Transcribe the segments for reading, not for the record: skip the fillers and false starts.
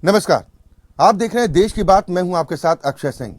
नमस्कार। आप देख रहे हैं देश की बात। मैं हूं आपके साथ अक्षय सिंह।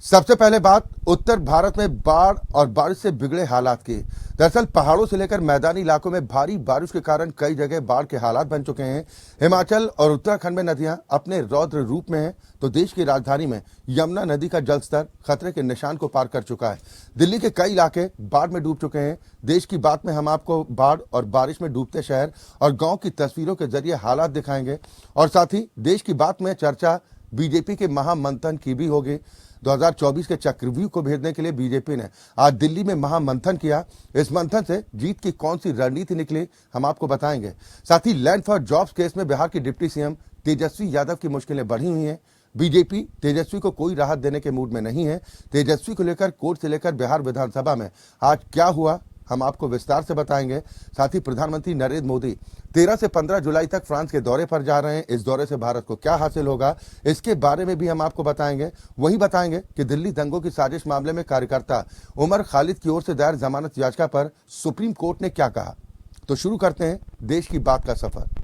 सबसे पहले बात उत्तर भारत में बाढ़ और बारिश से बिगड़े हालात की। दरअसल पहाड़ों से लेकर मैदानी इलाकों में भारी बारिश के कारण कई जगह बाढ़ के हालात बन चुके हैं। हिमाचल और उत्तराखंड में नदियां अपने रौद्र रूप में हैं, तो देश की राजधानी में यमुना नदी का जलस्तर खतरे के निशान को पार कर चुका है। दिल्ली के कई इलाके बाढ़ में डूब चुके हैं। देश की बात में हम आपको बाढ़ और बारिश में डूबते शहर और गांव की तस्वीरों के जरिए हालात दिखाएंगे, और साथ ही देश की बात में चर्चा बीजेपी के महामंथन की भी होगी। 2024 के चक्रव्यूह को भेदने के लिए बीजेपी ने आज दिल्ली में महामंथन किया। इस मंथन से जीत की कौन सी रणनीति निकली, हम आपको बताएंगे। साथ ही लैंड फॉर जॉब्स केस में बिहार की डिप्टी सीएम तेजस्वी यादव की मुश्किलें बढ़ी हुई हैं। बीजेपी तेजस्वी को कोई राहत देने के मूड में नहीं है। तेजस्वी को लेकर कोर्ट से लेकर बिहार विधानसभा में आज क्या हुआ, हम आपको विस्तार से बताएंगे। साथ ही प्रधानमंत्री नरेंद्र मोदी 13 से 15 जुलाई तक फ्रांस के दौरे पर जा रहे हैं। इस दौरे से भारत को क्या हासिल होगा, इसके बारे में भी हम आपको बताएंगे। वही बताएंगे कि दिल्ली दंगों की साजिश मामले में कार्यकर्ता उमर खालिद की ओर से दायर जमानत याचिका पर सुप्रीम कोर्ट ने क्या कहा। तो शुरू करते हैं देश की बात का सफर।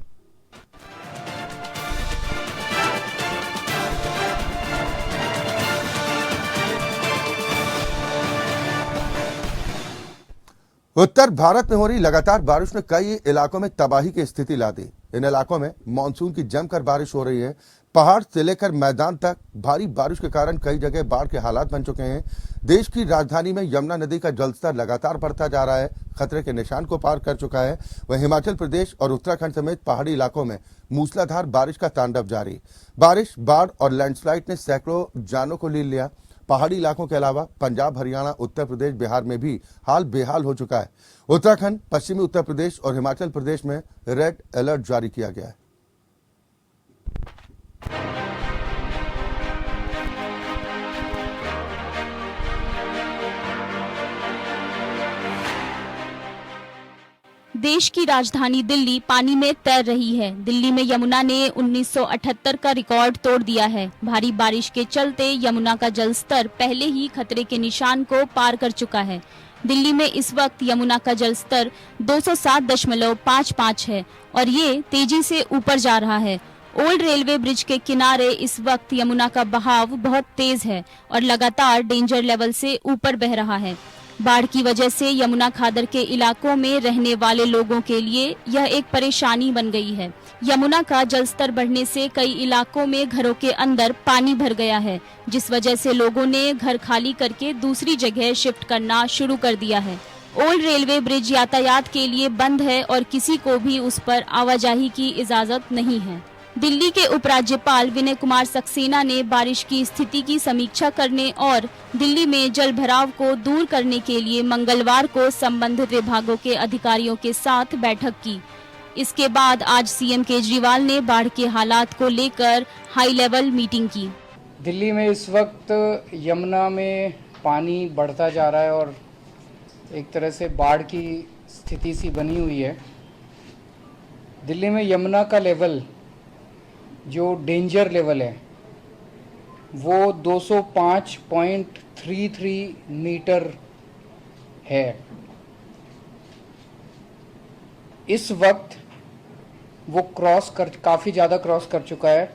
उत्तर भारत में हो रही लगातार बारिश ने कई इलाकों में तबाही की स्थिति ला दी। इन इलाकों में मानसून की जमकर बारिश हो रही है। पहाड़ से लेकर मैदान तक भारी बारिश के कारण कई जगह बाढ़ के हालात बन चुके हैं। देश की राजधानी में यमुना नदी का जलस्तर लगातार बढ़ता जा रहा है, खतरे के निशान को पार कर चुका है। वह हिमाचल प्रदेश और उत्तराखंड समेत पहाड़ी इलाकों में मूसलाधार बारिश का तांडव जारी। बारिश, बाढ़ और लैंडस्लाइड ने सैकड़ों जानों को ले लिया। पहाड़ी इलाकों के अलावा पंजाब, हरियाणा, उत्तर प्रदेश, बिहार में भी हाल बेहाल हो चुका है। उत्तराखंड, पश्चिमी उत्तर प्रदेश और हिमाचल प्रदेश में रेड अलर्ट जारी किया गया है। देश की राजधानी दिल्ली पानी में तैर रही है। दिल्ली में यमुना ने 1978 का रिकॉर्ड तोड़ दिया है। भारी बारिश के चलते यमुना का जलस्तर पहले ही खतरे के निशान को पार कर चुका है। दिल्ली में इस वक्त यमुना का जलस्तर 207.55 है और ये तेजी से ऊपर जा रहा है। ओल्ड रेलवे ब्रिज के किनारे इस वक्त यमुना का बहाव बहुत तेज है और लगातार डेंजर लेवल से ऊपर बह रहा है। बाढ़ की वजह से यमुना खादर के इलाकों में रहने वाले लोगों के लिए यह एक परेशानी बन गई है। यमुना का जलस्तर बढ़ने से कई इलाकों में घरों के अंदर पानी भर गया है, जिस वजह से लोगों ने घर खाली करके दूसरी जगह शिफ्ट करना शुरू कर दिया है। ओल्ड रेलवे ब्रिज यातायात के लिए बंद है और किसी को भी उस पर आवाजाही की इजाजत नहीं है। दिल्ली के उपराज्यपाल विनय कुमार सक्सेना ने बारिश की स्थिति की समीक्षा करने और दिल्ली में जल भराव को दूर करने के लिए मंगलवार को संबंधित विभागों के अधिकारियों के साथ बैठक की। इसके बाद आज सीएम केजरीवाल ने बाढ़ के हालात को लेकर हाई लेवल मीटिंग की। दिल्ली में इस वक्त यमुना में पानी बढ़ता जा रहा है और एक तरह से बाढ़ की स्थिति सी बनी हुई है। दिल्ली में यमुना का लेवल जो डेंजर लेवल है वो 205.33 मीटर है। इस वक्त वो काफ़ी ज़्यादा क्रॉस कर चुका है।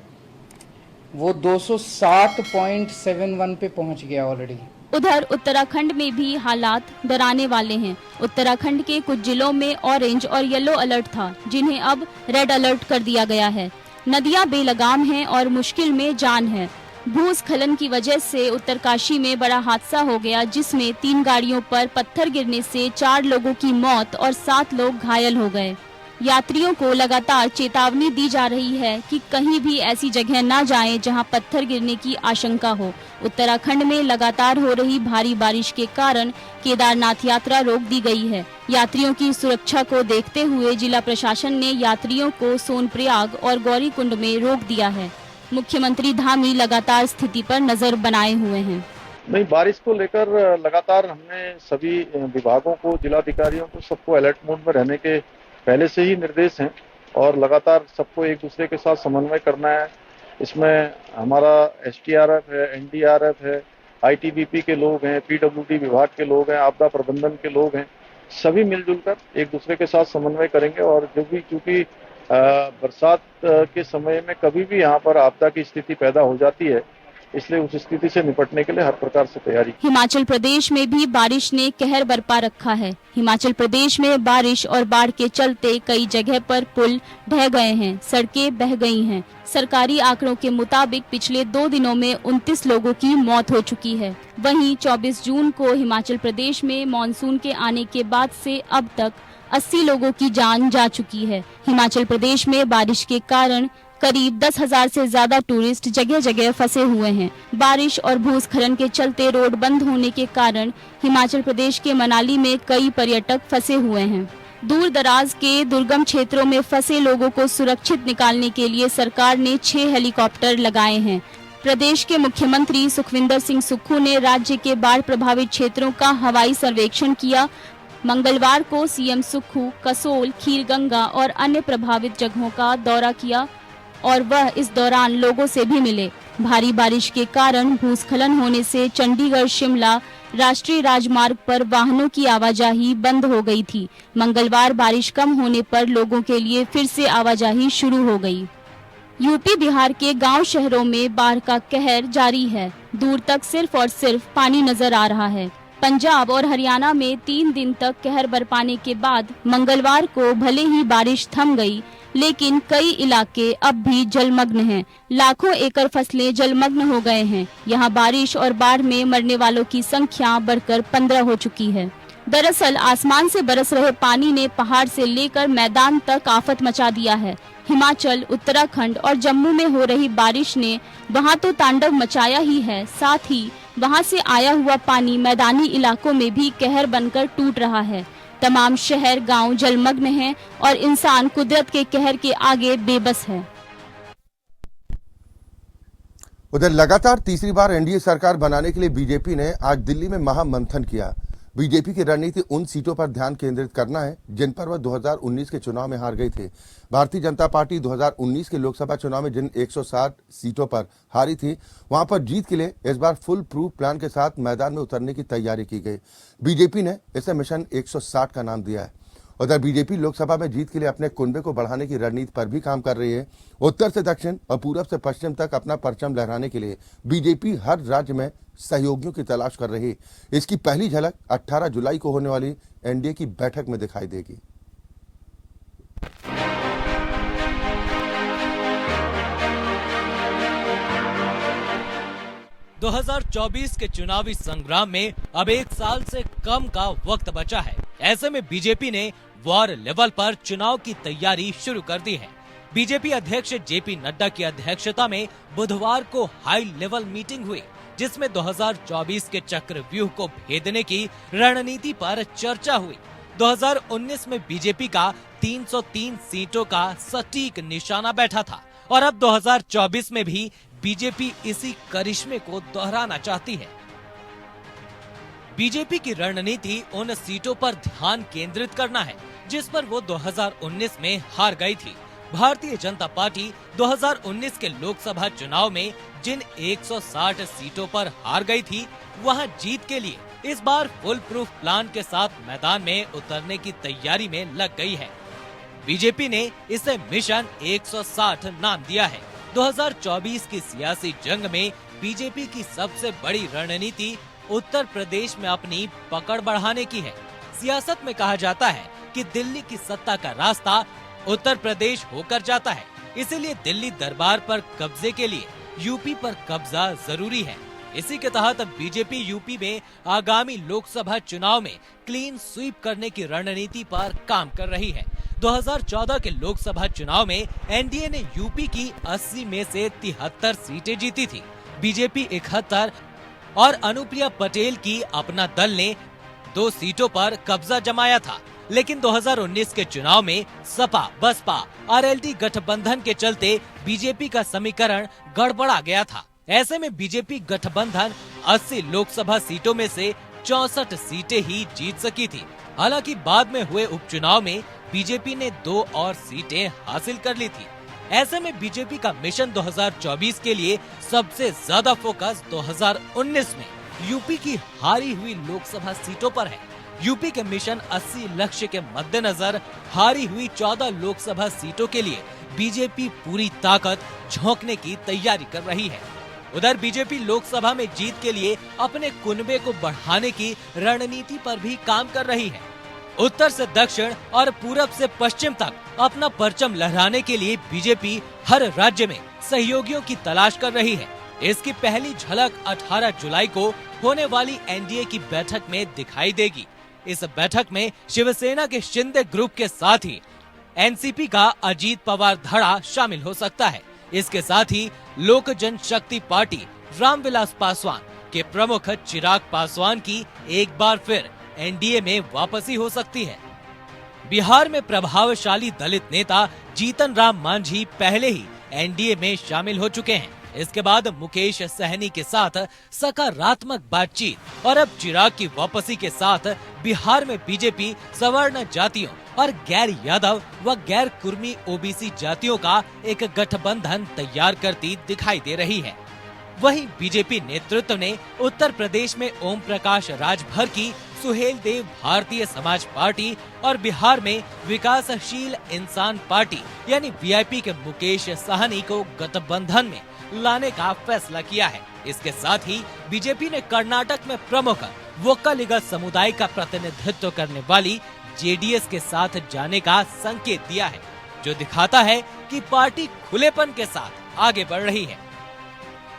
वो 207.71 पे पहुंच गया ऑलरेडी। उधर उत्तराखंड में भी हालात डराने वाले हैं। उत्तराखंड के कुछ जिलों में ऑरेंज और येलो अलर्ट था, जिन्हें अब रेड अलर्ट कर दिया गया है। नदियां बेलगाम हैं और मुश्किल में जान है। भूस्खलन की वजह से उत्तरकाशी में बड़ा हादसा हो गया, जिसमें 3 गाड़ियों पर पत्थर गिरने से 4 लोगों की मौत और 7 लोग घायल हो गए। यात्रियों को लगातार चेतावनी दी जा रही है कि कहीं भी ऐसी जगह न जाएं जहां पत्थर गिरने की आशंका हो। उत्तराखंड में लगातार हो रही भारी बारिश के कारण केदारनाथ यात्रा रोक दी गई है। यात्रियों की सुरक्षा को देखते हुए जिला प्रशासन ने यात्रियों को सोनप्रयाग और गौरीकुंड में रोक दिया है। मुख्यमंत्री धामी लगातार स्थिति पर नजर बनाए हुए हैं। नहीं, बारिश को लेकर लगातार हमने सभी विभागों को, जिलाधिकारियों को, सबको अलर्ट मोड में रहने के पहले से ही निर्देश हैं और लगातार सबको एक दूसरे के साथ समन्वय करना है। इसमें हमारा एसडीआरएफ है, एनडीआरएफ है, आईटीबीपी के लोग हैं, पीडब्ल्यूडी विभाग के लोग हैं, आपदा प्रबंधन के लोग हैं। सभी मिलजुल कर एक दूसरे के साथ समन्वय करेंगे और जो भी, चूंकि बरसात के समय में कभी भी यहाँ पर आपदा की स्थिति पैदा हो जाती है, इसलिए उस स्थिति से निपटने के लिए हर प्रकार से तैयारी। हिमाचल प्रदेश में भी बारिश ने कहर बरपा रखा है। हिमाचल प्रदेश में बारिश और बाढ़ के चलते कई जगह पर पुल ढह गए हैं, सड़कें बह गई हैं। सरकारी आंकड़ों के मुताबिक पिछले 2 दिनों में 29 लोगों की मौत हो चुकी है। वहीं 24 जून को हिमाचल प्रदेश में मानसून के आने के बाद से अब तक 80 लोगों की जान जा चुकी है। हिमाचल प्रदेश में बारिश के कारण करीब 10,000 से ज्यादा टूरिस्ट जगह जगह फंसे हुए हैं। बारिश और भूस्खलन के चलते रोड बंद होने के कारण हिमाचल प्रदेश के मनाली में कई पर्यटक फंसे हुए हैं। दूर दराज के दुर्गम क्षेत्रों में फंसे लोगों को सुरक्षित निकालने के लिए सरकार ने 6 हेलीकॉप्टर लगाए हैं। प्रदेश के मुख्यमंत्री सुखविंदर सिंह सुक्खू ने राज्य के बाढ़ प्रभावित क्षेत्रों का हवाई सर्वेक्षण किया। मंगलवार को सीएम सुक्खू कसोल, खीरगंगा और अन्य प्रभावित जगहों का दौरा किया और वह इस दौरान लोगों से भी मिले। भारी बारिश के कारण भूस्खलन होने से चंडीगढ़ शिमला राष्ट्रीय राजमार्ग पर वाहनों की आवाजाही बंद हो गई थी। मंगलवार बारिश कम होने पर लोगों के लिए फिर से आवाजाही शुरू हो गई। यूपी बिहार के गांव शहरों में बाढ़ का कहर जारी है। दूर तक सिर्फ और सिर्फ पानी नजर आ रहा है। पंजाब और हरियाणा में 3 दिन तक कहर बरपाने के बाद मंगलवार को भले ही बारिश थम गई, लेकिन कई इलाके अब भी जलमग्न हैं। लाखों एकड़ फसलें जलमग्न हो गए हैं। यहाँ बारिश और बाढ़ में मरने वालों की संख्या बढ़कर 15 हो चुकी है। दरअसल आसमान से बरस रहे पानी ने पहाड़ से लेकर मैदान तक आफत मचा दिया है। हिमाचल, उत्तराखंड और जम्मू में हो रही बारिश ने वहाँ तो तांडव मचाया ही है, साथ ही वहाँ से आया हुआ पानी मैदानी इलाकों में भी कहर बनकर टूट रहा है। तमाम शहर गांव जलमग्न हैं और इंसान कुदरत के कहर के आगे बेबस है। उधर लगातार तीसरी बार एनडीए सरकार बनाने के लिए बीजेपी ने आज दिल्ली में महामंथन किया। बीजेपी की रणनीति उन सीटों पर ध्यान केंद्रित करना है जिन पर वह 2019 के चुनाव में हार गई थे। भारतीय जनता पार्टी 2019 के लोकसभा चुनाव में जिन 160 सीटों पर हारी थी, वहां पर जीत के लिए इस बार फुल प्रूफ प्लान के साथ मैदान में उतरने की तैयारी की गई। बीजेपी ने इसे मिशन 160 का नाम दिया है। उधर बीजेपी लोकसभा में जीत के लिए अपने कुनबे को बढ़ाने की रणनीति पर भी काम कर रही है। उत्तर से दक्षिण और पूरब से पश्चिम तक अपना परचम लहराने के लिए बीजेपी हर राज्य में सहयोगियों की तलाश कर रही। इसकी पहली झलक 18 जुलाई को होने वाली एनडीए की बैठक में दिखाई देगी। दो 2024 के चुनावी संग्राम में अब 1 साल से कम का वक्त बचा है। ऐसे में बीजेपी ने वॉर लेवल पर चुनाव की तैयारी शुरू कर दी है। बीजेपी अध्यक्ष जेपी नड्डा की अध्यक्षता में बुधवार को हाई लेवल मीटिंग हुई, जिसमें 2024 के चक्रव्यूह को भेदने की रणनीति पर चर्चा हुई। 2019 में बीजेपी का 303 सीटों का सटीक निशाना बैठा था और अब 2024 में भी बीजेपी इसी करिश्मे को दोहराना चाहती है। बीजेपी की रणनीति उन सीटों पर ध्यान केंद्रित करना है जिस पर वो 2019 में हार गई थी। भारतीय जनता पार्टी 2019 के लोकसभा चुनाव में जिन 160 सीटों पर हार गई थी, वहां जीत के लिए इस बार फुल प्रूफ प्लान के साथ मैदान में उतरने की तैयारी में लग गई है। बीजेपी ने इसे मिशन 160 नाम दिया है। 2024 की सियासी जंग में बीजेपी की सबसे बड़ी रणनीति उत्तर प्रदेश में अपनी पकड़ बढ़ाने की है। सियासत में कहा जाता है कि दिल्ली की सत्ता का रास्ता उत्तर प्रदेश होकर जाता है, इसीलिए दिल्ली दरबार पर कब्जे के लिए यूपी पर कब्जा जरूरी है। इसी के तहत बीजेपी यूपी में आगामी लोकसभा चुनाव में क्लीन स्वीप करने की रणनीति पर काम कर रही है। 2014 के लोकसभा चुनाव में एनडीए ने यूपी की 80 में से 73 सीटें जीती थी। बीजेपी 71 और अनुप्रिया पटेल की अपना दल ने 2 सीटों पर कब्जा जमाया था। लेकिन 2019 के चुनाव में सपा, बसपा और एलडी गठबंधन के चलते बीजेपी का समीकरण गड़बड़ा गया था। ऐसे में बीजेपी गठबंधन 80 लोकसभा सीटों में से 64 सीटें ही जीत सकी थी। हालांकि बाद में हुए उपचुनाव में बीजेपी ने 2 और सीटें हासिल कर ली थी। ऐसे में बीजेपी का मिशन 2024 के लिए सबसे ज्यादा फोकस 2019 में यूपी की हारी हुई लोकसभा सीटों पर है। यूपी के मिशन 80 लक्ष्य के मद्देनजर हारी हुई 14 लोकसभा सीटों के लिए बीजेपी पूरी ताकत झोंकने की तैयारी कर रही है। उधर बीजेपी लोकसभा में जीत के लिए अपने कुनबे को बढ़ाने की रणनीति पर भी काम कर रही है। उत्तर से दक्षिण और पूरब से पश्चिम तक अपना परचम लहराने के लिए बीजेपी हर राज्य में सहयोगियों की तलाश कर रही है। इसकी पहली झलक 18 जुलाई को होने वाली एनडीए की बैठक में दिखाई देगी। इस बैठक में शिवसेना के शिंदे ग्रुप के साथ ही एनसीपी का अजीत पवार धड़ा शामिल हो सकता है। इसके साथ ही लोक जनशक्ति पार्टी रामविलास पासवान के प्रमुख चिराग पासवान की एक बार फिर एनडीए में वापसी हो सकती है। बिहार में प्रभावशाली दलित नेता जीतन राम मांझी पहले ही एनडीए में शामिल हो चुके हैं। इसके बाद मुकेश सहनी के साथ सकारात्मक बातचीत और अब चिराग की वापसी के साथ बिहार में बीजेपी सवर्ण जातियों और गैर यादव व गैर कुर्मी ओबीसी जातियों का एक गठबंधन तैयार करती दिखाई दे रही है। वहीं बीजेपी नेतृत्व ने उत्तर प्रदेश में ओम प्रकाश राजभर की सुहेल देव भारतीय समाज पार्टी और बिहार में विकासशील इंसान पार्टी यानी वीआईपी के मुकेश सहनी को गठबंधन में लाने का फैसला किया है। इसके साथ ही बीजेपी ने कर्नाटक में प्रमुख वोक्कलिगा समुदाय का प्रतिनिधित्व करने वाली जेडीएस के साथ जाने का संकेत दिया है, जो दिखाता है कि पार्टी खुलेपन के साथ आगे बढ़ रही है।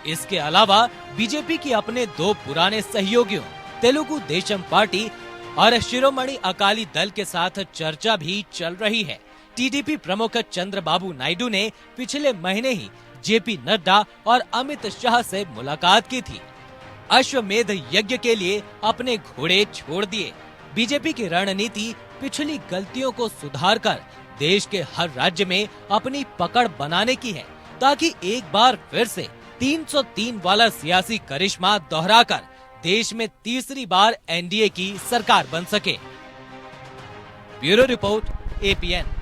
इसके अलावा बीजेपी की अपने दो पुराने सहयोगियों तेलुगु देशम पार्टी और शिरोमणि अकाली दल के साथ चर्चा भी चल रही है। टीडीपी प्रमुख चंद्रबाबू नायडू ने पिछले महीने ही जेपी नड्डा और अमित शाह से मुलाकात की थी। अश्वमेध यज्ञ के लिए अपने घोड़े छोड़ दिए। बीजेपी की रणनीति पिछली गलतियों को सुधारकर देश के हर राज्य में अपनी पकड़ बनाने की है, ताकि एक बार फिर से 303 वाला सियासी करिश्मा दोहराकर देश में तीसरी बार एनडीए की सरकार बन सके। Bureau report, APN.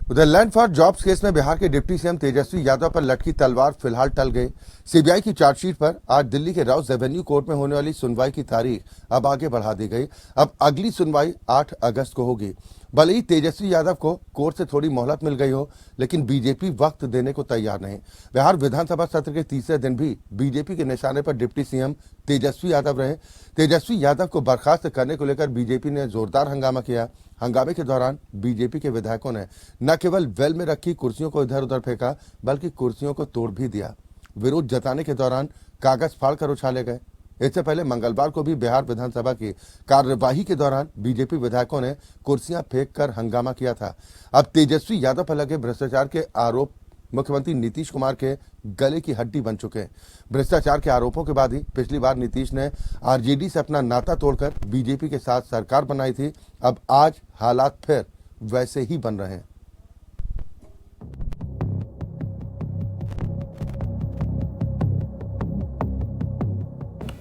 उधर लैंड फॉर जॉब्स केस में बिहार के डिप्टी सीएम तेजस्वी यादव पर लटकी तलवार फिलहाल टल गई। सीबीआई की चार्जशीट पर आज दिल्ली के राउस एवेन्यू कोर्ट में होने वाली सुनवाई की तारीख अब आगे बढ़ा दी गई। अब अगली सुनवाई 8 अगस्त को होगी। भले ही तेजस्वी यादव को कोर्ट से थोड़ी मोहलत मिल गई हो, लेकिन बीजेपी वक्त देने को तैयार नहीं। बिहार विधानसभा सत्र के तीसरे दिन भी बीजेपी के निशाने पर डिप्टी सीएम तेजस्वी यादव रहे। तेजस्वी यादव को बर्खास्त करने को लेकर बीजेपी ने जोरदार हंगामा किया। हंगामे के दौरान बीजेपी के विधायकों ने न केवल वेल में रखी कुर्सियों को इधर उधर फेंका, बल्कि कुर्सियों को तोड़ भी दिया। विरोध जताने के दौरान कागज फाड़कर उछाले गए। इससे पहले मंगलवार को भी बिहार विधानसभा की कार्यवाही के दौरान बीजेपी विधायकों ने कुर्सियां फेंककर हंगामा किया था। अब तेजस्वी यादव पर लगे भ्रष्टाचार के आरोप मुख्यमंत्री नीतीश कुमार के गले की हड्डी बन चुके हैं। भ्रष्टाचार के आरोपों के बाद ही पिछली बार नीतीश ने आरजेडी से अपना नाता तोड़कर बीजेपी के साथ सरकार बनाई थी। अब आज हालात फिर वैसे ही बन रहे हैं।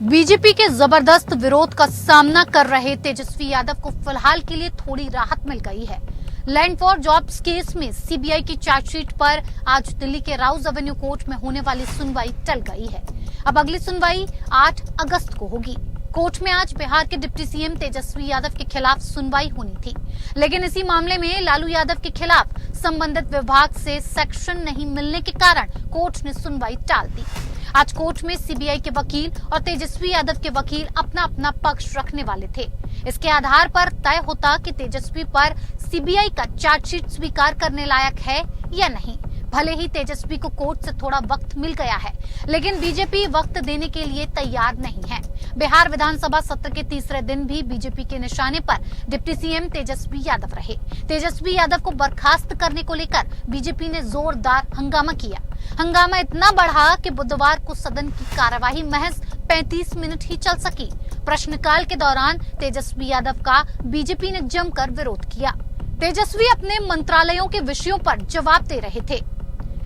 बीजेपी के जबरदस्त विरोध का सामना कर रहे तेजस्वी यादव को फिलहाल के लिए थोड़ी राहत मिल गई है। लैंड फॉर जॉब्स केस में सीबीआई की चार्जशीट पर आज दिल्ली के राउस एवेन्यू कोर्ट में होने वाली सुनवाई टल गई है। अब अगली सुनवाई 8 अगस्त को होगी। कोर्ट में आज बिहार के डिप्टी सीएम तेजस्वी यादव के खिलाफ सुनवाई होनी थी, लेकिन इसी मामले में लालू यादव के खिलाफ संबंधित विभाग से सेक्शन नहीं मिलने के कारण कोर्ट ने सुनवाई टाल दी। आज कोर्ट में सीबीआई के वकील और तेजस्वी यादव के वकील अपना अपना पक्ष रखने वाले थे। इसके आधार पर तय होता कि तेजस्वी पर सीबीआई का चार्जशीट स्वीकार करने लायक है या नहीं। भले ही तेजस्वी को कोर्ट से थोड़ा वक्त मिल गया है, लेकिन बीजेपी वक्त देने के लिए तैयार नहीं है। बिहार विधानसभा सत्र के तीसरे दिन भी बीजेपी के निशाने पर डिप्टी सीएम तेजस्वी यादव रहे। तेजस्वी यादव को बर्खास्त करने को लेकर बीजेपी ने जोरदार हंगामा किया। हंगामा इतना बढ़ा कि बुधवार को सदन की कार्यवाही महज 35 मिनट ही चल सकी। प्रश्नकाल के दौरान तेजस्वी यादव का बीजेपी ने जमकर विरोध किया। तेजस्वी अपने मंत्रालयों के विषयों पर जवाब दे रहे थे।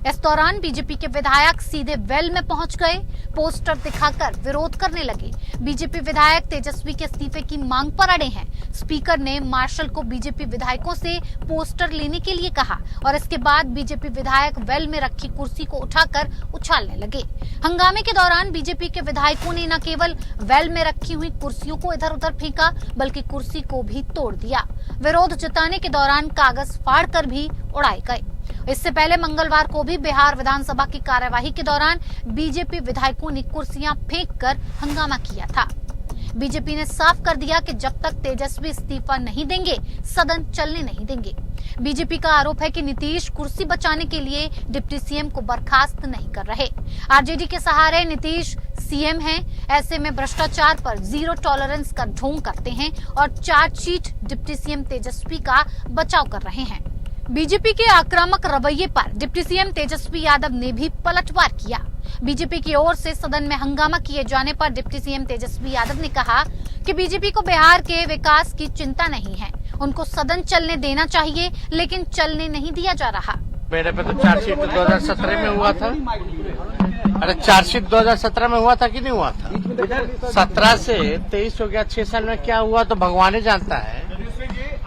इस दौरान बीजेपी के विधायक सीधे वेल में पहुंच गए, पोस्टर दिखाकर विरोध करने लगे। बीजेपी विधायक तेजस्वी के इस्तीफे की मांग पर अड़े हैं। स्पीकर ने मार्शल को बीजेपी विधायकों से पोस्टर लेने के लिए कहा और इसके बाद बीजेपी विधायक वेल में रखी कुर्सी को उठाकर उछालने लगे। हंगामे के दौरान बीजेपी के विधायकों ने न केवल वेल में रखी हुई कुर्सियों को इधर उधर फेंका, बल्कि कुर्सी को भी तोड़ दिया। विरोध जताने के दौरान कागज फाड़कर भी उड़ाए गए। इससे पहले मंगलवार को भी बिहार विधानसभा की कार्यवाही के दौरान बीजेपी विधायकों ने कुर्सियां फेंककर हंगामा किया था। बीजेपी ने साफ कर दिया कि जब तक तेजस्वी इस्तीफा नहीं देंगे, सदन चलने नहीं देंगे। बीजेपी का आरोप है कि नीतीश कुर्सी बचाने के लिए डिप्टी सीएम को बर्खास्त नहीं कर रहे। आरजेडी के सहारे नीतीश सीएम हैं, ऐसे में भ्रष्टाचार पर जीरो टॉलरेंस का ढोंग करते हैं और चार्जशीट डिप्टी सीएम तेजस्वी का बचाव कर रहे हैं। बीजेपी के आक्रामक रवैये पर डिप्टी सीएम तेजस्वी यादव ने भी पलटवार किया। बीजेपी की ओर से सदन में हंगामा किए जाने पर डिप्टी सीएम तेजस्वी यादव ने कहा कि बीजेपी को बिहार के विकास की चिंता नहीं है, उनको सदन चलने देना चाहिए, लेकिन चलने नहीं दिया जा रहा। मेरे पे तो चार्जशीट 2017 में हुआ था। अरे चार्जशीट 2017 में हुआ था कि नहीं हुआ था? 17 से 23 हो गया, 6 साल में क्या हुआ तो भगवान ही जानता है।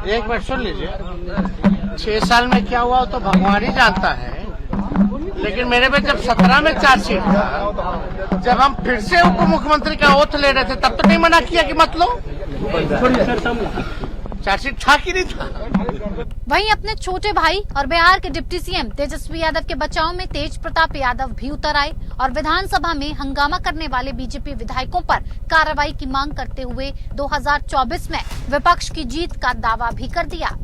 एक मिनट सुन लीजिए, 6 साल में क्या हुआ तो भगवान ही जानता है। लेकिन मेरे पे जब 17 में चार्जशीट था, जब हम फिर से उप मुख्यमंत्री का ओथ ले रहे थे, तब तो नहीं मना किया कि मत लो। चार्जशीट था कि नहीं था? वहीं अपने छोटे भाई और बिहार के डिप्टी सीएम तेजस्वी यादव के बचाव में तेज प्रताप यादव भी उतर आए और विधानसभा में हंगामा करने वाले बीजेपी विधायकों पर कार्रवाई की मांग करते हुए 2024 में विपक्ष की जीत का दावा भी कर दिया।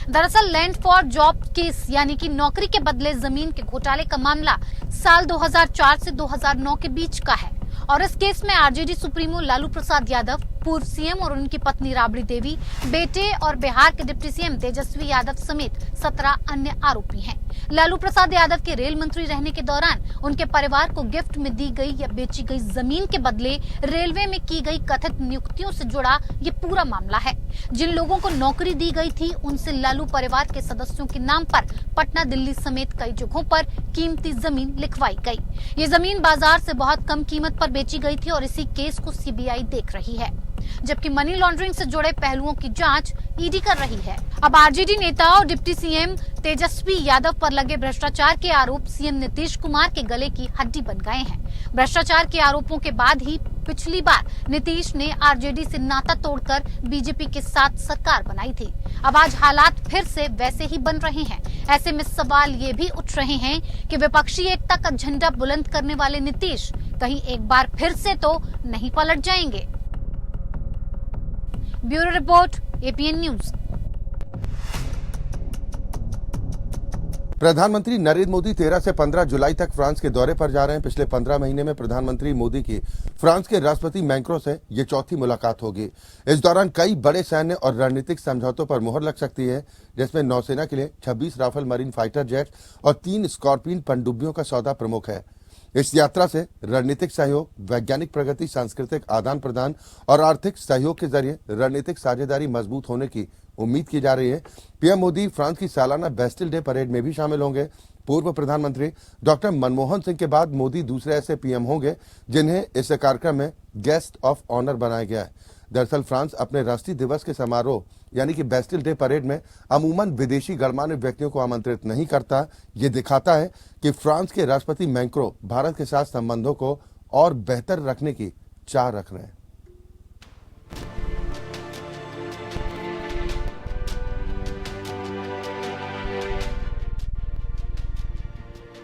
दरअसल लैंड फॉर जॉब केस यानी कि नौकरी के बदले जमीन के घोटाले का मामला साल 2004 से 2009 के बीच का है और इस केस में आरजेडी सुप्रीमो लालू प्रसाद यादव, पूर्व सीएम और उनकी पत्नी राबड़ी देवी, बेटे और बिहार के डिप्टी सीएम तेजस्वी यादव समेत 17 अन्य आरोपी हैं। लालू प्रसाद यादव के रेल मंत्री रहने के दौरान उनके परिवार को गिफ्ट में दी गई या बेची गई जमीन के बदले रेलवे में की गई कथित नियुक्तियों से जुड़ा ये पूरा मामला है। जिन लोगों को नौकरी दी गई थी, उनसे लालू परिवार के सदस्यों के नाम पर पटना, दिल्ली समेत कई जगहों पर कीमती जमीन लिखवाई गई। ये जमीन बाजार से बहुत कम कीमत पर बेची गई थी और इसी केस को सीबीआई देख रही है, जबकि मनी लॉन्ड्रिंग से जुड़े पहलुओं की जांच ईडी कर रही है। अब आरजेडी नेता और डिप्टी सीएम तेजस्वी यादव पर लगे भ्रष्टाचार के आरोप सीएम नीतीश कुमार के गले की हड्डी बन गए हैं। भ्रष्टाचार के आरोपों के बाद ही पिछली बार नीतीश ने आरजेडी से नाता तोड़कर बीजेपी के साथ सरकार बनाई थी। अब आज हालात फिर से वैसे ही बन रहे हैं। ऐसे में सवाल ये भी उठ रहे हैं कि विपक्षी एकता का झंडा बुलंद करने वाले नीतीश कहीं एक बार फिर से तो नहीं पलट जाएंगे। Bureau report, APN news. प्रधानमंत्री नरेंद्र मोदी 13 से 15 जुलाई तक फ्रांस के दौरे पर जा रहे हैं। पिछले 15 महीने में प्रधानमंत्री मोदी की फ्रांस के राष्ट्रपति मैक्रों से ये चौथी मुलाकात होगी। इस दौरान कई बड़े सैन्य और रणनीतिक समझौतों पर मुहर लग सकती है, जिसमें नौसेना के लिए 26 राफेल मरीन फाइटर जेट और 3 स्कॉर्पियन पनडुब्बियों का सौदा प्रमुख है। इस यात्रा से रणनीतिक सहयोग, वैज्ञानिक प्रगति, सांस्कृतिक आदान प्रदान और आर्थिक सहयोग के जरिए रणनीतिक साझेदारी मजबूत होने की उम्मीद की जा रही है। पीएम मोदी फ्रांस की सालाना बेस्टिल डे परेड में भी शामिल होंगे। पूर्व प्रधानमंत्री डॉक्टर मनमोहन सिंह के बाद मोदी दूसरे ऐसे पीएम होंगे जिन्हें इस कार्यक्रम में गेस्ट ऑफ ऑनर बनाया गया है। दरअसल फ्रांस अपने राष्ट्रीय दिवस के समारोह यानी कि बेस्टिल डे परेड में अमूमन विदेशी गणमान्य व्यक्तियों को आमंत्रित नहीं करता। ये दिखाता है कि फ्रांस के राष्ट्रपति मैक्रों भारत के साथ संबंधों को और बेहतर रखने की चाह रख रहे हैं।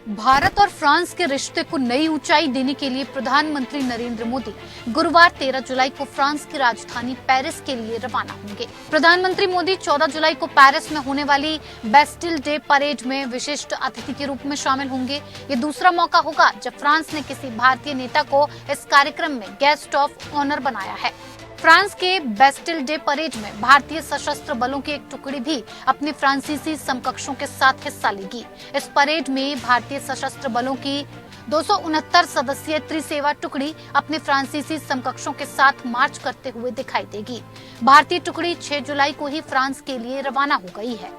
भारत और फ्रांस के रिश्ते को नई ऊंचाई देने के लिए प्रधानमंत्री नरेंद्र मोदी गुरुवार 13 जुलाई को फ्रांस की राजधानी पेरिस के लिए रवाना होंगे। प्रधानमंत्री मोदी 14 जुलाई को पेरिस में होने वाली बेस्टिल डे परेड में विशिष्ट अतिथि के रूप में शामिल होंगे। ये दूसरा मौका होगा जब फ्रांस ने किसी भारतीय नेता को इस कार्यक्रम में गेस्ट ऑफ ऑनर बनाया है। फ्रांस के बेस्टिल डे परेड में भारतीय सशस्त्र बलों की एक टुकड़ी भी अपने फ्रांसीसी समकक्षों के साथ हिस्सा लेगी। इस परेड में भारतीय सशस्त्र बलों की 269 सदस्यीय त्रिसेवा टुकड़ी अपने फ्रांसीसी समकक्षों के साथ मार्च करते हुए दिखाई देगी। भारतीय टुकड़ी 6 जुलाई को ही फ्रांस के लिए रवाना हो गई है।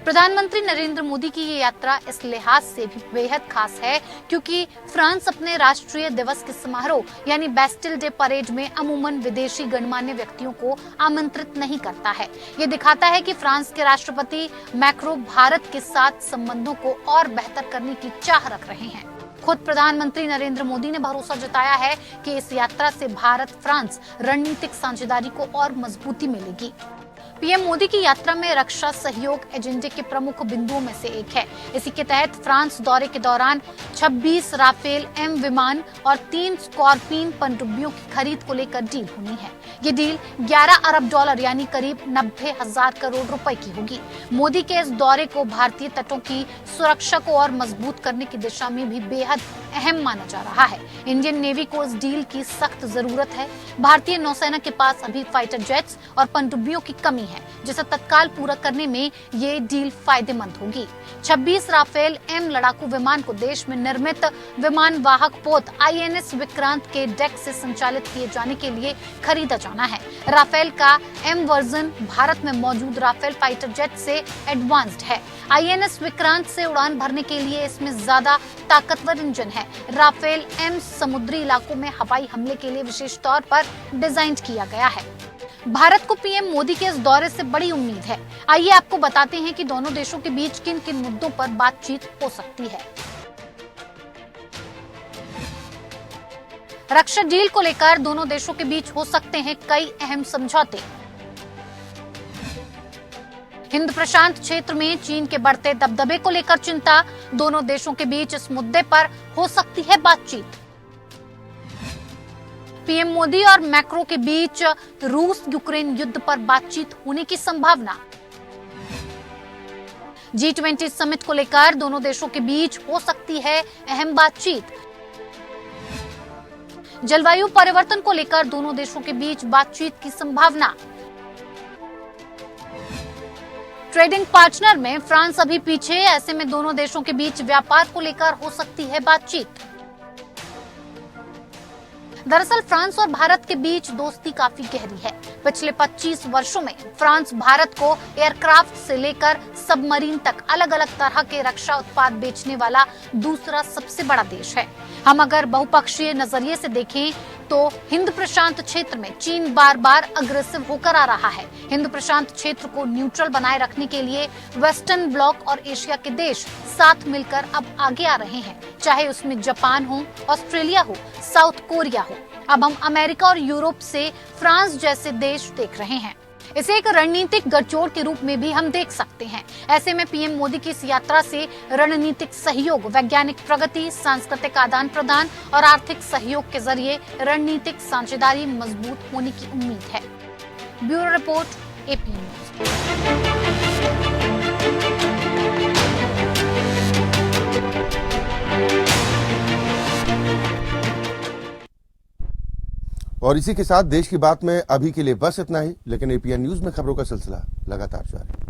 प्रधानमंत्री नरेंद्र मोदी की ये यात्रा इस लिहाज से भी बेहद खास है क्योंकि फ्रांस अपने राष्ट्रीय दिवस के समारोह यानी बेस्टिल डे परेड में अमूमन विदेशी गणमान्य व्यक्तियों को आमंत्रित नहीं करता है। ये दिखाता है कि फ्रांस के राष्ट्रपति मैक्रो भारत के साथ संबंधों को और बेहतर करने की चाह रख रहे हैं। खुद प्रधानमंत्री नरेंद्र मोदी ने भरोसा जताया है कि इस यात्रा से भारत फ्रांस रणनीतिक साझेदारी को और मजबूती मिलेगी। पीएम मोदी की यात्रा में रक्षा सहयोग एजेंडे के प्रमुख बिंदुओं में से एक है। इसी के तहत फ्रांस दौरे के दौरान 26 राफेल एम विमान और 3 स्कॉर्पियन पनडुब्बियों की खरीद को लेकर डील होनी है। ये डील 11 अरब डॉलर यानी करीब 90,000 करोड़ रुपए की होगी। मोदी के इस दौरे को भारतीय तटों की सुरक्षा को और मजबूत करने की दिशा में भी बेहद अहम माना जा रहा है। इंडियन नेवी को इस डील की सख्त जरूरत है। भारतीय नौसेना के पास अभी फाइटर जेट्स और पनडुब्बियों की कमी है, जिसे तत्काल पूरा करने में ये डील फायदेमंद होगी। 26 राफेल एम लड़ाकू विमान को देश में निर्मित विमान वाहक पोत INS विक्रांत के डेक से संचालित किए जाने के लिए खरीदा जाना है। राफेल का एम वर्जन भारत में मौजूद राफेल फाइटर जेट से एडवांस्ड है। INS विक्रांत से उड़ान भरने के लिए इसमें ज्यादा ताकतवर इंजन है। राफेल एम समुद्री इलाकों में हवाई हमले के लिए विशेष तौर पर डिजाइन किया गया है। भारत को पीएम मोदी के इस दौरे से बड़ी उम्मीद है। आइए आपको बताते हैं कि दोनों देशों के बीच किन किन मुद्दों पर बातचीत हो सकती है। रक्षा डील को लेकर दोनों देशों के बीच हो सकते हैं कई अहम समझौते। हिंद प्रशांत क्षेत्र में चीन के बढ़ते दबदबे को लेकर चिंता, दोनों देशों के बीच इस मुद्दे पर हो सकती है बातचीत। पीएम मोदी और मैक्रो के बीच रूस यूक्रेन युद्ध पर बातचीत होने की संभावना। G20 समिट को लेकर दोनों देशों के बीच हो सकती है अहम बातचीत। जलवायु परिवर्तन को लेकर दोनों देशों के बीच बातचीत की संभावना। ट्रेडिंग पार्टनर में फ्रांस अभी पीछे, ऐसे में दोनों देशों के बीच व्यापार को लेकर हो सकती है बातचीत। दरअसल फ्रांस और भारत के बीच दोस्ती काफी गहरी है। पिछले 25 वर्षों में फ्रांस भारत को एयरक्राफ्ट से लेकर सबमरीन तक अलग अलग तरह के रक्षा उत्पाद बेचने वाला दूसरा सबसे बड़ा देश है। हम अगर बहुपक्षीय नजरिए से देखें तो हिंद प्रशांत क्षेत्र में चीन बार बार अग्रेसिव होकर आ रहा है। हिंद प्रशांत क्षेत्र को न्यूट्रल बनाए रखने के लिए वेस्टर्न ब्लॉक और एशिया के देश साथ मिलकर अब आगे आ रहे हैं, चाहे उसमें जापान हो, ऑस्ट्रेलिया हो, साउथ कोरिया हो। अब हम अमेरिका और यूरोप से फ्रांस जैसे देश देख रहे हैं। इसे एक रणनीतिक गठजोड़ के रूप में भी हम देख सकते हैं। ऐसे में पीएम मोदी की इस यात्रा से रणनीतिक सहयोग, वैज्ञानिक प्रगति, सांस्कृतिक आदान प्रदान और आर्थिक सहयोग के जरिए रणनीतिक साझेदारी मजबूत होने की उम्मीद है। Bureau report, AP news. और इसी के साथ देश की बात में अभी के लिए बस इतना ही, लेकिन APN न्यूज में खबरों का सिलसिला लगातार जारी।